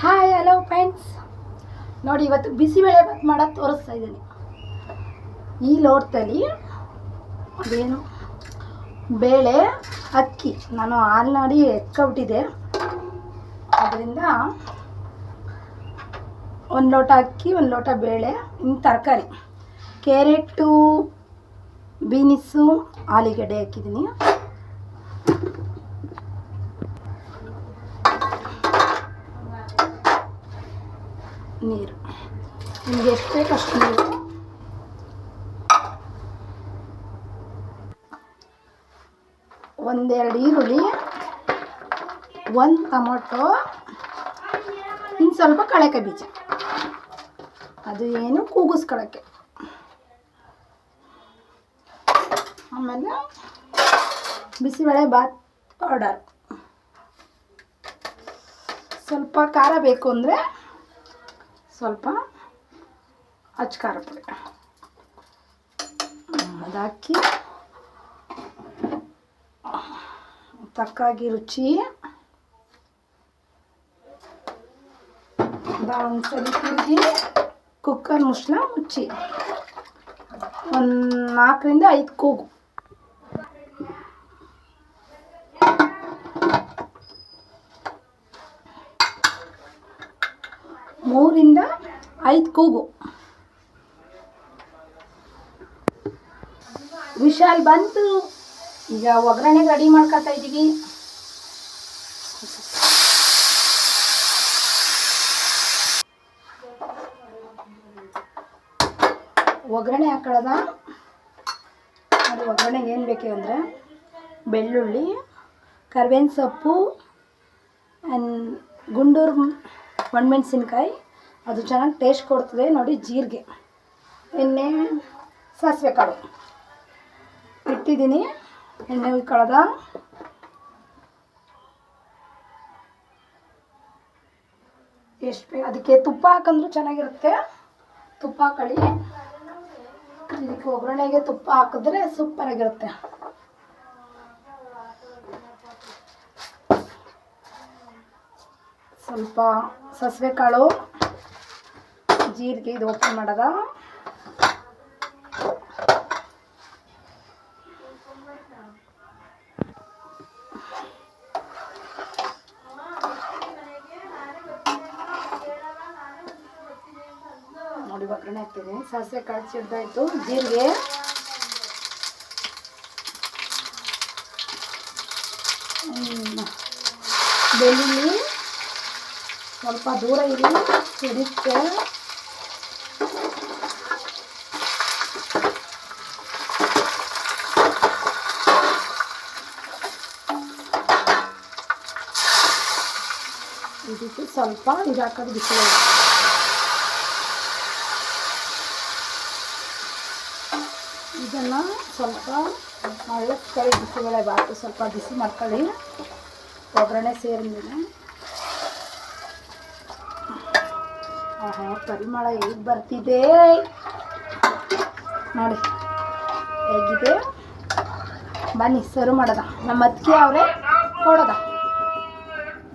Hi hello friends, ನೋಡಿ ಇವತ್ತು ಬಿಸಿಬೇಳೆ ಬಾತ್ ಮಾಡೋದು ತೋರಿಸ್ತಾ ಇದ್ದೀನಿ. ಈ ಲೋಟದಲ್ಲಿ ಅದೇನು ಬೇಳೆ ಅಕ್ಕಿ ನಾನು ಆಲ್ರೆಡಿ ಎತ್ಕೊಬಿಟ್ಟಿದ್ದೆ. ಅದರಿಂದ ಒಂದು ಲೋಟ ಅಕ್ಕಿ, ಒಂದು ಲೋಟ ಬೇಳೆ, ಇನ್ನು ತರಕಾರಿ ಕ್ಯಾರೆಟು, ಬೀನಿಸು, ಆಲೂಗಡ್ಡೆ ಹಾಕಿದ್ದೀನಿ. ನೀರು ನಿಮಗೆ ಎಷ್ಟು ಬೇಕು ಅಷ್ಟು ನೀರು. ಒಂದೆರಡು ಈರುಳ್ಳಿ, ಒಂದು ಟೊಮೊಟೊ, ಇನ್ನು ಸ್ವಲ್ಪ ಕಡಲೆಕಾಯಿ ಬೀಜ, ಅದು ಏನು ಕೂಗಿಸ್ಕೊಳ್ಳೋಕ್ಕೆ. ಆಮೇಲೆ ಬಿಸಿಬೇಳೆ ಬಾತ್ ಪೌಡರ್, ಸ್ವಲ್ಪ ಖಾರ ಬೇಕು ಅಂದರೆ ಸ್ವಲ್ಪ ಅಚ್ಚ ಖಾರ ಪುಡಿ ಅದಾಕಿ ತಕ್ಕಾಗಿ ರುಚಿ. ಒಂದ್ಸಲಿ ತಿರುಗಿ ಕುಕ್ಕರ್ ಮುಚ್ಚಿ ಒಂದು 4 ರಿಂದ 5 ಕೂಗು. ಮೂರಿಂದ 5 ಕೂಗು. ವಿಶಾಲ್ ಬಂತು. ಈಗ ಒಗ್ಗರಣೆ ರೆಡಿ ಮಾಡ್ಕೊತಾ ಇದ್ದೀವಿ. ಒಗ್ಗರಣೆ ಹಾಕೊಳ್ಳೋದ. ಅದು ಒಗ್ಗರಣೆಗೆ ಏನು ಬೇಕು ಅಂದರೆ ಬೆಳ್ಳುಳ್ಳಿ, ಕರಿಬೇವಿನ ಸೊಪ್ಪು, ಗುಂಡೂರು ಒಣಮೆಣಸಿನ್ಕಾಯಿ, ಅದು ಚೆನ್ನಾಗಿ ಟೇಸ್ಟ್ ಕೊಡ್ತದೆ ನೋಡಿ. ಜೀರಿಗೆ, ಎಣ್ಣೆ, ಸಾಸಿವೆ ಕಾಳು ಇಟ್ಟಿದ್ದೀನಿ. ಎಣ್ಣೆ ಹುಯ್ಕೊಳ್ಳೋದ. ಎಷ್ಟು ಬೇಕು ಅದಕ್ಕೆ ತುಪ್ಪ ಹಾಕಂದ್ರೂ ಚೆನ್ನಾಗಿರುತ್ತೆ. ತುಪ್ಪ ಹಾಕೊಳ್ಳಿ. ಇದಕ್ಕೆ ಒಗ್ಗರಣೆಗೆ ತುಪ್ಪ ಹಾಕಿದ್ರೆ ಸೂಪರಾಗಿರುತ್ತೆ. ಸ್ವಲ್ಪ ಸಾಸಿವೆ ಕಾಳು, ಜೀರಿಗೆ, ಇದು ಓಪನ್ ಮಾಡೋದ. ನೋಡಿ ಒಗ್ಗರಣೆ ಹಾಕ್ತೀನಿ. ಸಾಸಿವೆ ಕಾಳು ಸಿಡ್ದಾಯ್ತು. ಜೀರಿಗೆ, ಬೆಳ್ಳುಳ್ಳಿ ಸ್ವಲ್ಪ ದೂರ ಇರಿ, ಸಿಡಿತ್ತೆ. ಇದಕ್ಕೆ ಸ್ವಲ್ಪ ಇದು ಹಾಕೋದು ಬಿಸಿಬೇಳೆ. ಇದನ್ನು ಸ್ವಲ್ಪ ಮಳ್ಳಕ್ಕಾಯಿ ಬಿಸಿಬೇಳೆ ಬಾತು ಸ್ವಲ್ಪ ಬಿಸಿ ಮಾಡ್ಕೊಳ್ಳಿ. ಒಗ್ಗರಣೆ ಸೇರಿದ್ಮೇಲೆ ಪರಿಮಳ ಹೇಗೆ ಬರ್ತಿದೆ ನೋಡಿ, ಹೇಗಿದೆ. ಬನ್ನಿ ಸರ್ವ್ ಮಾಡೋದ. ನಮ್ಮ ಅತ್ತಿಗೆ ಅವರೇ ಕೊಡೋದ.